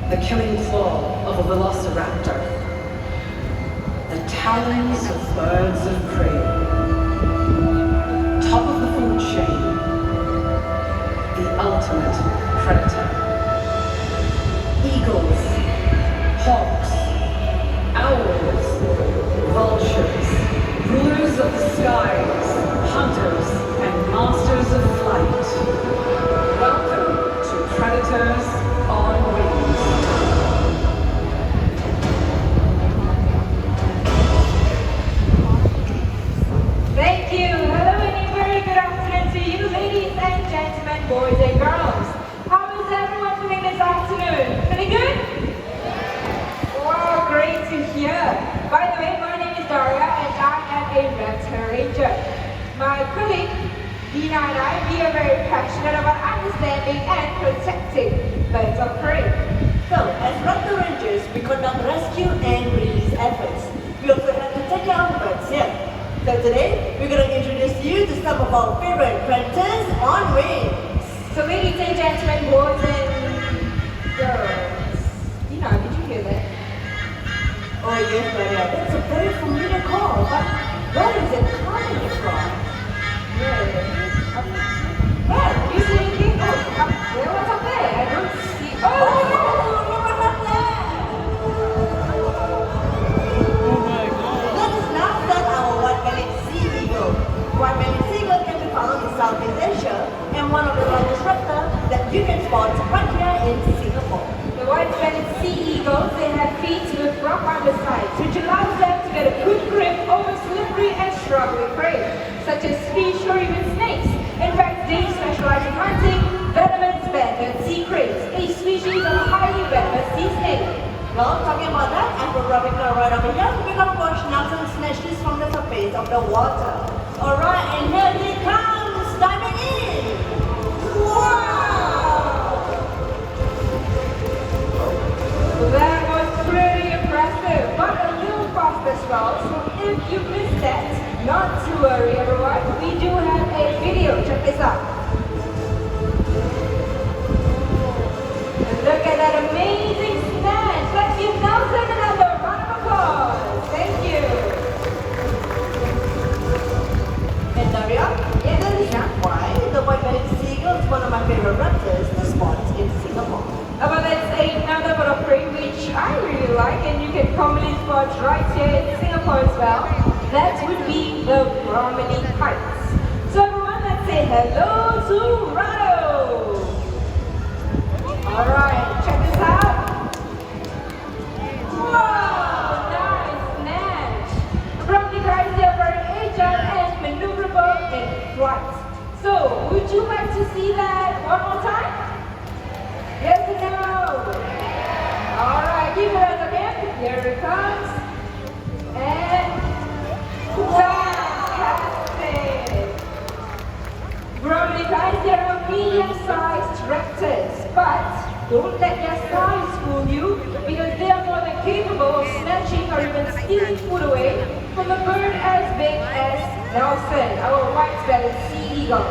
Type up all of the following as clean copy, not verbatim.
the killing claw of a velociraptor, the talons of birds of prey, top of the food chain, the ultimate predator. Eagles, hawks, owls, vultures, rulers of the skies, hunters and masters of flight. Welcome to Predators on Wings. Thank you. Hello and a very good afternoon to you, ladies and gentlemen, boys and girls. How is everyone feeling this afternoon? Feeling good? Wow, great to hear. By the way, my name is Daria and I am a reptile ranger. My colleague, Dina and I, we are very passionate about understanding and protecting birds of prey. So, as Raptor Rangers, we conduct rescue and release efforts. We also have to take care of the birds here. So today, we're going to introduce you to some of our favorite predators on wings. So ladies and gentlemen, boys and girls. Dina, did you hear that? Oh yes, Maria, that's a very familiar call, but where is it coming from? Where? You see anything? Oh, up there, what's up there? I don't see. Oh, Look what's up there! Let us now set our white-bellied sea eagle. White-bellied sea eagle can be found in Southeast Asia and one of the largest raptors that you can spot right here in Singapore. the white-bellied sea eagles, they have feet with rough undersides, which allows them to get a good grip over slippery and struggling prey, such as fish or even snakes. In fact, they specialize in hunting venomous banded sea cranes, a species of a highly venomous sea snake. Well, talking about that, Afro-Rabica right over here, we're going to watch Nelson snatch this from the surface of the water. Alright, and here he comes, diving in! Wow! That was pretty impressive, but a little fast as well. So if you missed that, not to worry everyone, we do have a video. Check this out. And look at that amazing snatch. Let's give Nelson another round of applause. Thank you. And Daria, Yes, that is Lisa. why the white-bellied sea eagle is one of my favorite raptors to spot in Singapore. But that's another bird of prey which I really like, and you can commonly spot right here in Singapore as well. That would be the Brahminy kites. So everyone, let's say hello to Rado. Alright, check this out. Wow, nice snatch. The Brahminy kites, they are very agile and maneuverable in flight. So, would you like to see that one more time? Yes or no? Alright, give it us again. Here it comes. And fantastic! Brahminy kites, they are medium-sized raptors, but don't let their size fool you, because they are more than capable of snatching or even stealing food away from a bird as big as Nelson, our white-bellied sea eagle.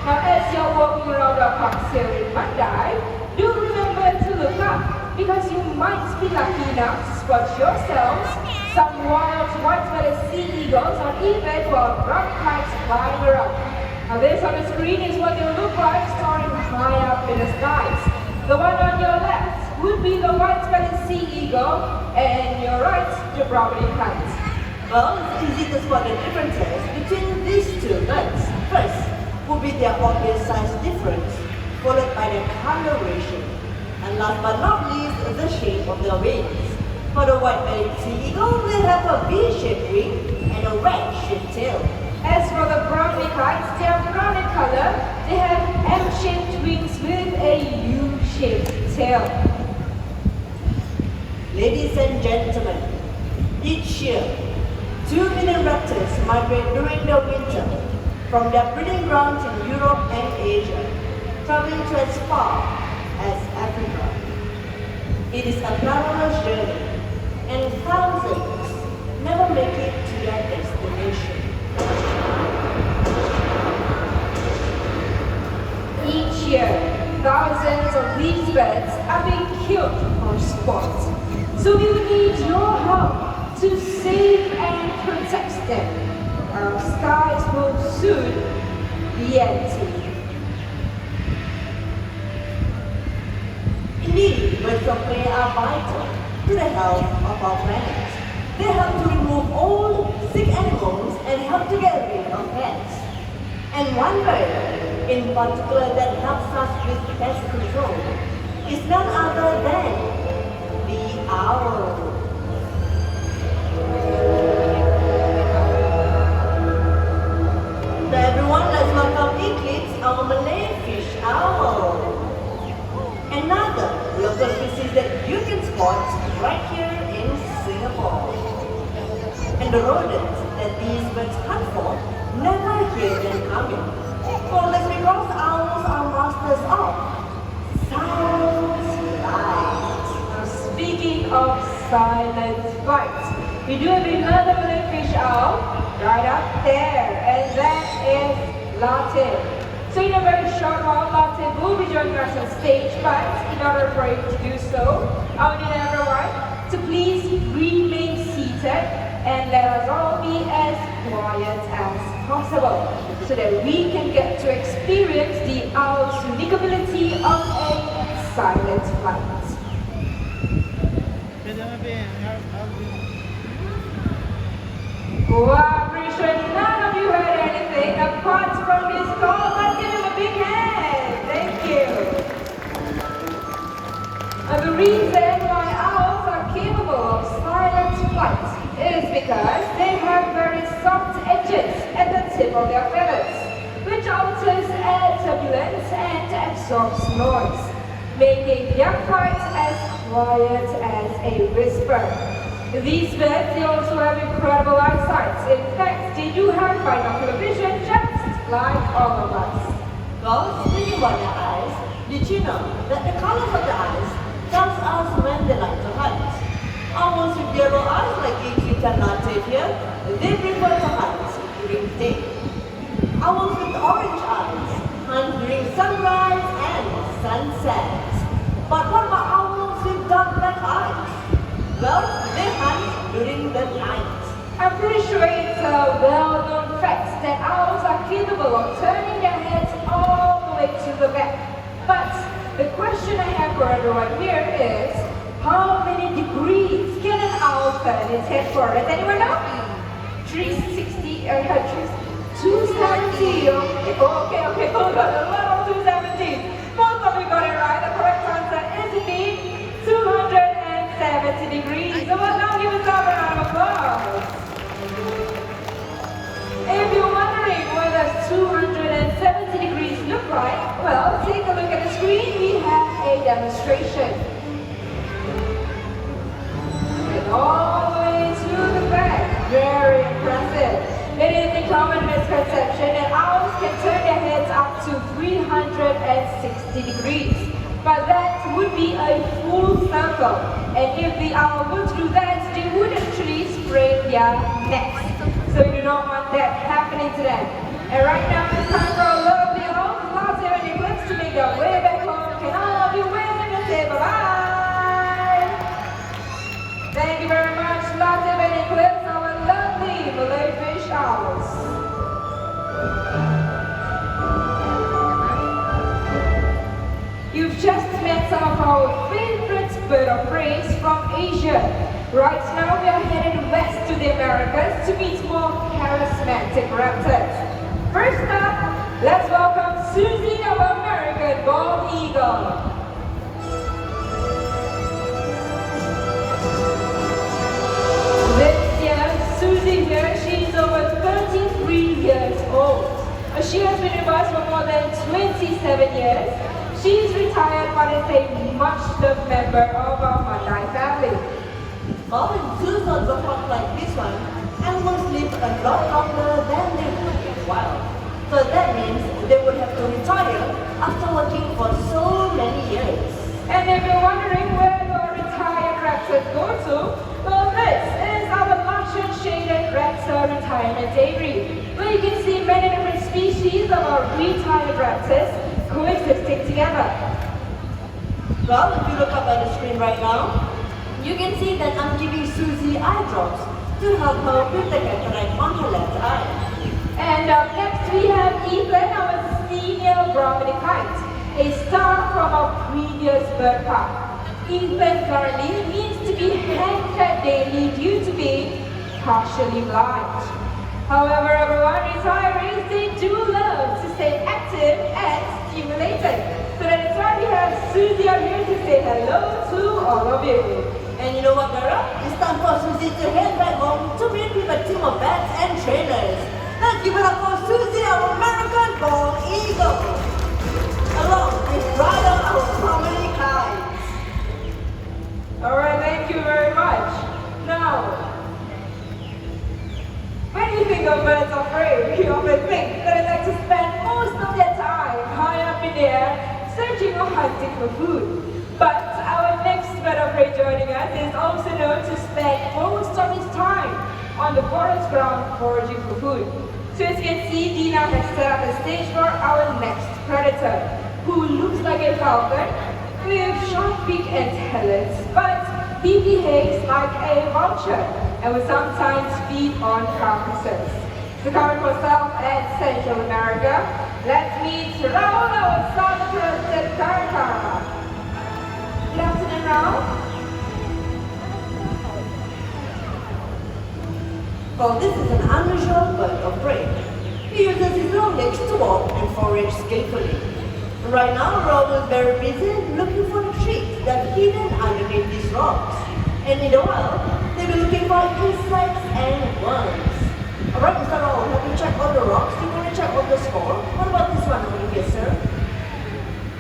Now, as you're walking around our parks here in Mandai, do remember to look up, because you might be lucky enough to spot yourselves some wild white-bellied sea eagles or even wild brown kites flying around. Now this on the screen is what they look like soaring high up in the skies. The one on your left would be the white-bellied sea eagle, and your right, the Brahminy kite. Well, it's easy to spot the differences between these two birds. First, would be their obvious size difference, followed by their coloration. And last but not least, the shape of their wings. For the white-bellied sea eagle, they have a V-shaped wing and a wedge-shaped tail. As for the Brahminy kites, they are brown in color. They have M-shaped wings with a U-shaped tail. Ladies and gentlemen, each year, 2 million raptors migrate during the winter from their breeding grounds in Europe and Asia, traveling to as far as Africa. It is a perilous journey, and thousands never make it to their destination. Each year, thousands of these birds are being killed for sport. So we will need your help to save and protect them. Our skies will soon be empty. Indeed, birds of prey are vital to the health of our planet. They help to remove all sick animals and help to get rid of pests. And one bird in particular that helps us with pest control is none other than the owl. So everyone, let's welcome Eclipse, our Malay fish owl. Another local species that you can spot right here in Singapore. And the rodents that these birds hunt for never hear them coming. For let's because owls are masters of silent flight. Now, speaking of silent flight, we do have another Malay fish owl right up there, and that is Latin. So in a very short while, Latin will be joining us on stage, but in order for him to do so, I would need everyone to please remain seated and let us all be as quiet as possible so that we can get to experience the owl's unique ability of a silent flight. Well, I'm pretty sure none of you heard anything apart from this call. Let's give him a big hand. Thank you. And the reason why owls are capable of silent flight is because they have very soft edges at the tip of their feathers, which alters air turbulence and absorbs noise, making their flight as quiet as a whisper. These birds, they also have incredible eyesight. In fact, they do have binocular vision just like all of us. Well, speaking about their eyes, did you know that the colors of the eyes tells us when they like to hunt? Owls with yellow eyes like Eclipse and Latte here, they prefer to hunt during day. Owls with orange eyes hunt during sunrise and sunset. But what about owls with dark black eyes? Well, they hunt during the night. I'm pretty sure it's a well-known fact that owls are capable of turning their heads all the way to the back. But the question I have for everyone here is, how many degrees can an owl turn its head for? Does anyone know? 360, 270. Okay, hold on, a lot of 270. Most of you got it right. The correct answer is indeed 270 degrees. So well, now give us a round of applause. If you're wondering what does 270 degrees look like, well, take a look at the screen. We have a demonstration. And all the way to the back. Very impressive. It is a common misconception that owls can turn their heads up to 360 degrees. But that would be a full circle. And if the owl were to do that, they would actually sprain their necks. So we do not want that happening to them. And right now it's time for a lovely owls, Latte and Eclipse to make their way back home. Can all of you wave and say bye-bye? Thank you very much, Latte and Eclipse, our lovely Malay fish owls. You've just met some of our favorite bird of prey from Asia. Right now we are headed west to the Americas to meet more charismatic raptors. First up, let's welcome Susie, our American bald eagle. This year, Susie here, she's over 33 years old. She has been with us for more than 27 years. She's retired but is a much-loved member of our Mandai family. Well, in zoo zones of park like this one, animals live a lot longer than they would in the wild. So that means they would have to retire after working for so many years. And if you're wondering where your retired raptors go to, well, this is our Martian Shaded Raptor Retirement Aviary, where you can see many different species of our retired raptors coexisting together. Well, if you look up at the screen right now, you can see that I'm giving Susie eye drops to help her with the cataract on her left eye. And up next we have Ethan, our senior Brahmanicite, a star from our previous bird park. Ethan currently needs to be hand-fed daily due to being partially blind. However, everyone, retirees, they do love to stay active and stimulated. So that's why we have Susie out here to say hello to all of you. And you know what, Dara? It's time for Susie to head back home to meet with a team of vets and trainers. Let's give it up for Susie, our American Bald Eagle, along with Ryder, our comedy kite. Alright, thank you very much. Now, when you think of birds of prey, you often think that they like to spend most of their time high up in the air, searching or hunting for food. But our next bird of prey joining us is also known to spend most of his time on the forest ground foraging for food. So as you can see, Dina has set up a stage for our next predator, who looks like a falcon with sharp beak and talons, but he behaves like a vulture and will sometimes feed on carcasses. So coming from South and Central America, let's meet Raul, our sun-crested caracara. Good afternoon, Raul. Well, this is an unusual bird of prey. He uses his long legs to walk and forage skillfully. Right now, Raul is very busy looking for the treats that are hidden underneath these rocks. And in a while, they'll be looking for insects and worms. Alright, Mr. Raul, have you checked all the rocks? You want to check all the score? What about this one over here, sir?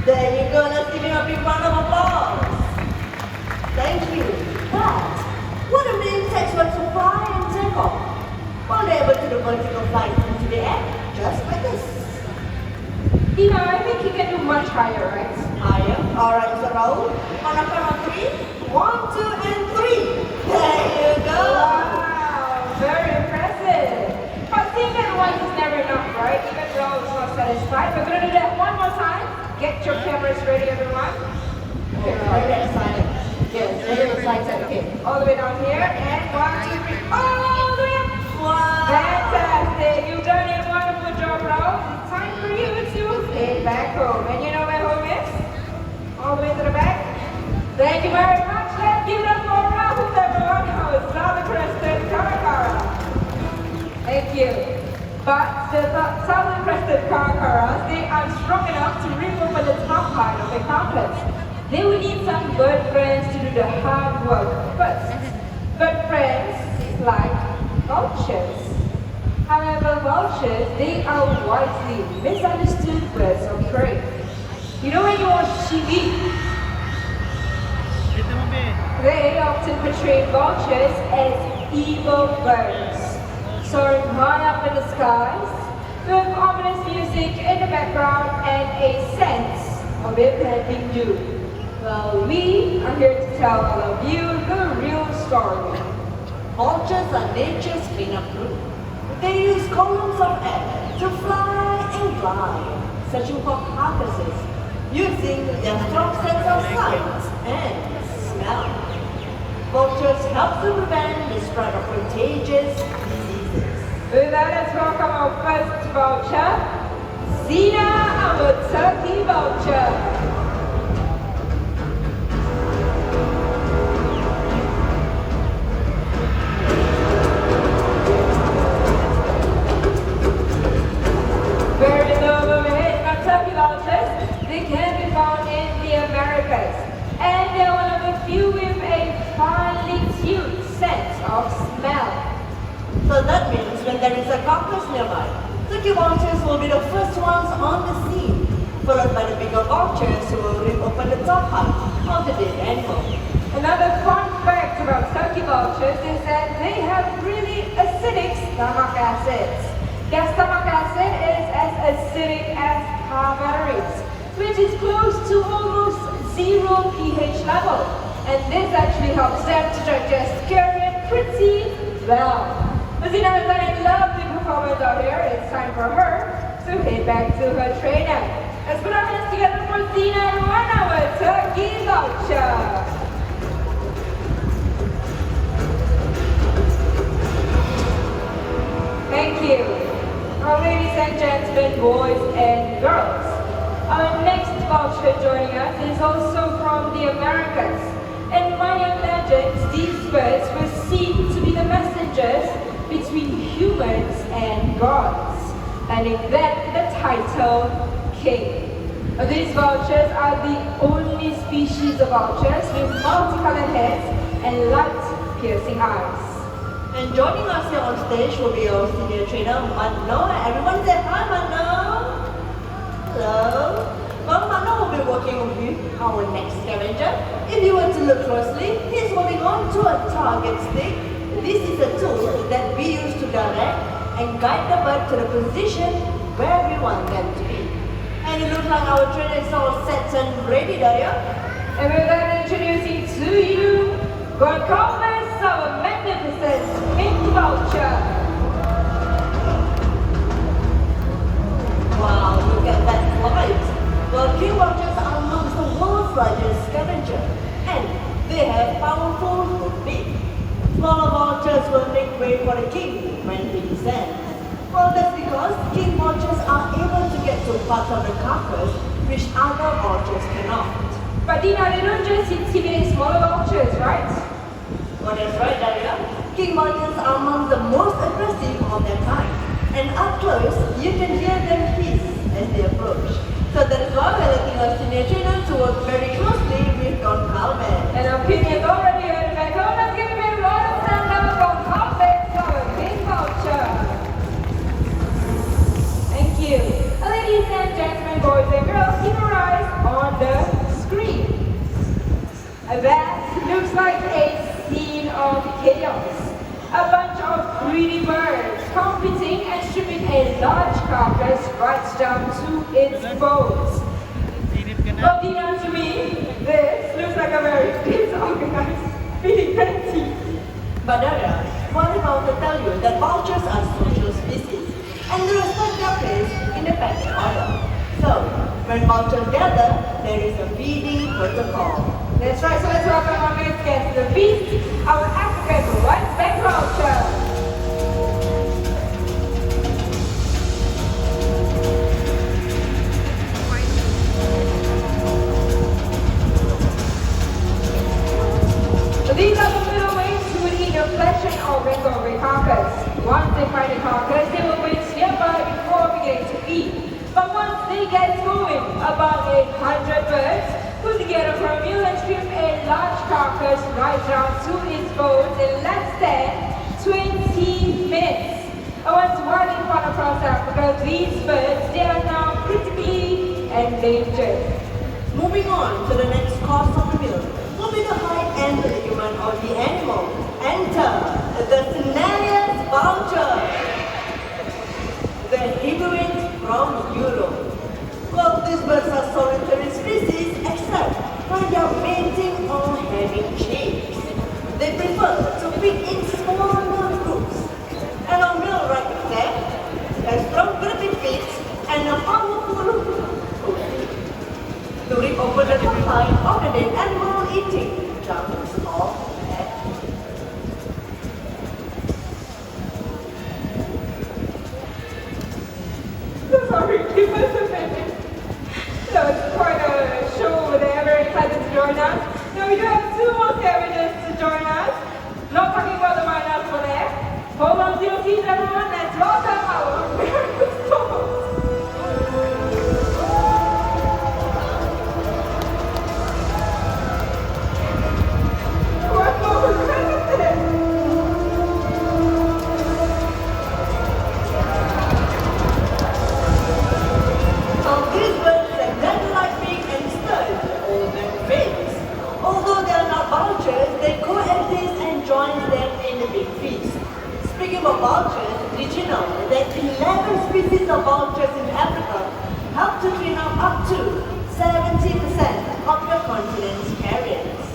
There you go, let's give him a big round of applause. Thank you. But, what if the insects were to fly and take off? Well, they're able to do vertical flight into the air, just like this. Dina, I think he can do much higher, right? Higher. Alright, Mr. Raul. On a count of 3. 1, 2, and 3. There you go. Wow, very impressive. But seeing that one is never enough, right? Even Raul is not satisfied. We're going to do that one more time. Get your cameras ready, everyone. Okay, Very excited. Yes, very excited. Okay, all the way down here. And 1, 2, 3. All the way up. Wow. Fantastic. You've done a wonderful job, Raul. It's time for you to head back home. And you know where home is? All the way to the back. Thank you very much. Let's give it up for Rahul, everyone, our southern-crested caracara. Thank you. But the southern-crested caracaras, they are strong enough to rip open the top part of the carpet. They will need some bird friends to do the hard work first. Bird friends like vultures. However, vultures, they are widely misunderstood birds of prey. You know when you watch TV, they often portray vultures as evil birds, soaring high up in the skies, with ominous music in the background and a sense of impending doom. Well, we are here to tell all of you the real story. Vultures are nature's cleanup crew. They use columns of air to fly and glide, searching for carcasses, using their strong sense of sight and smell. Vultures help to prevent the spread of contagious diseases. With that, let's welcome our first vulture, Zina, our turkey vulture. Very low overhead, now turkey vultures, they can be found in the Americas. And they're one of the few with a finely tuned sense of smell. So that means when there is a carcass nearby, turkey vultures will be the first ones on the scene, followed by the bigger vultures who will rip open the top part of the dead animal. Another fun fact about turkey vultures is that they have really acidic stomach acids. Their stomach acid is as acidic as car batteries, which is close to almost 0 pH level. And this actually helps them to digest carrion pretty well. Zina has done a lovely performance out here. It's time for her to head back to her trainer. Let's put our hands together for Zena and Ruana with Turkey Voucher. Thank you. Our ladies and gentlemen, boys and girls. Our next voucher joining us is also from the Americas. In Mayan legends, these birds were seen to be the messengers between humans and gods, and in that the title King. These vultures are the only species of vultures with multicolored heads and light-piercing eyes. And joining us here on stage will be our senior trainer, Mano. Everyone say hi, Mano. Hello. Well, Mano will be working with our next scavenger. If you were to look closely, he's holding on to a target stick. This is a tool that we use to direct and guide the bird to the position where we want them to be. And it looks like our trainer is all set and ready, Daria. And with that, introducing to you, Gonzalez, our magnificent King Vulture. Wow, look at that flight. Well, king vultures are amongst the world's largest scavenger, and they have powerful feet. Smaller vultures will make way for the king when he descends. Well, that's because king vultures are able to get to parts of the carcass which other vultures cannot. But Dina, they don't just intimidate smaller vultures, right? Well, that's right, Daria. King vultures are among the most aggressive of their kind. And up close, you can hear them hiss as they approach. So that is why we're letting our senior trainer to work very closely with Don Calvin. And our king is already heard back home. Let's give him a royal stand up from Calvin, our King Vulture. Thank you. Ladies and gentlemen, boys and girls, keep your eyes on the screen. That looks like a scene of chaos. A bunch of greedy birds competing and stripping a large carcass right down to its bones. Well, Dina, to me, this looks like a very disorganized feeding frenzy. But Daria, what if I were to tell you that vultures are social species and they respect their place in the pecking order? So, when vultures gather, there is a feeding protocol. That's right, so let's welcome our next guest, the beast, our African white-backed vulture. These are the middleweights who will eat the flesh and organs of a carcass. Once they find a carcass, they will wait nearby before beginning to eat. But once they get going, about 800 birds put together for a meal and strip a large carcass right down to its bones in less than 20 minutes. And once wild in far across Africa, these birds, they are now critically endangered. Moving on to the next course of the meal will be the height and the ligament of the animal. Enter the Cenarius vulture, the hybrid from Europe. Well, these birds are solitary species except when they are mating or having chicks. They prefer to feed in smaller groups. And our meal right there has strong gripping feet and a powerful to rip open the top line of the dead animal eating chunks of fat. Sorry, give us a minute. So it's quite a show over there, very excited to join us. Now we do have two more scavengers to join us. Not talking about the miners over there. Hold on to your seats, everyone. Let's welcome our American storms. What more representative? These birds are net-like beak and stud, all their fins. Although they are not vultures, they coexist and join them in the big feast. Speaking of vultures, did you know that 11 species of vultures in Africa help to clean up to 70% of the continent's carriers?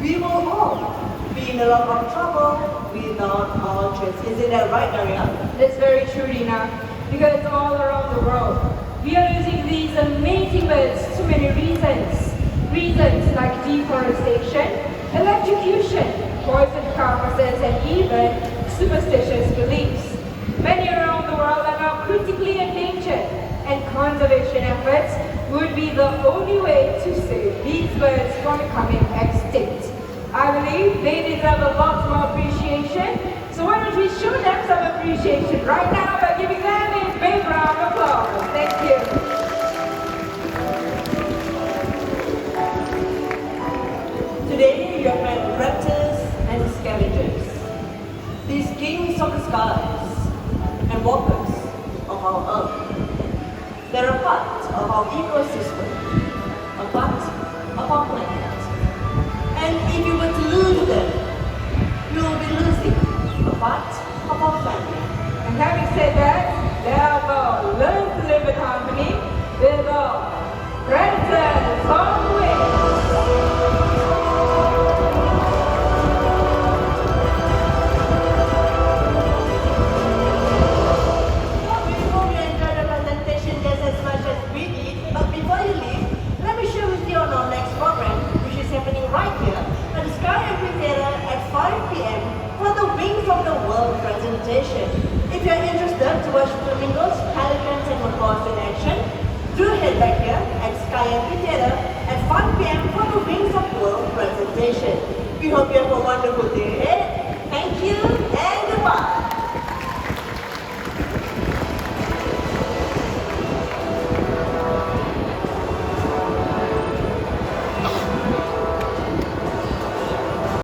We will all be in a lot of trouble without vultures. Isn't that right, Daria? It's very true, Dina, because all around the world, We are losing these amazing birds for many reasons. Reasons like deforestation, electrocution, poisoned carcasses, and even superstitious beliefs. Many around the world are now critically endangered, and conservation efforts would be the only way to save these birds from becoming extinct. I believe they deserve a lot more appreciation, so why don't we show them some appreciation right now by giving them a big round of applause. Thank you. Today, you have met raptors and scavengers. These kings of the skies and walkers of our earth. They're a part of our ecosystem, a part of our planet.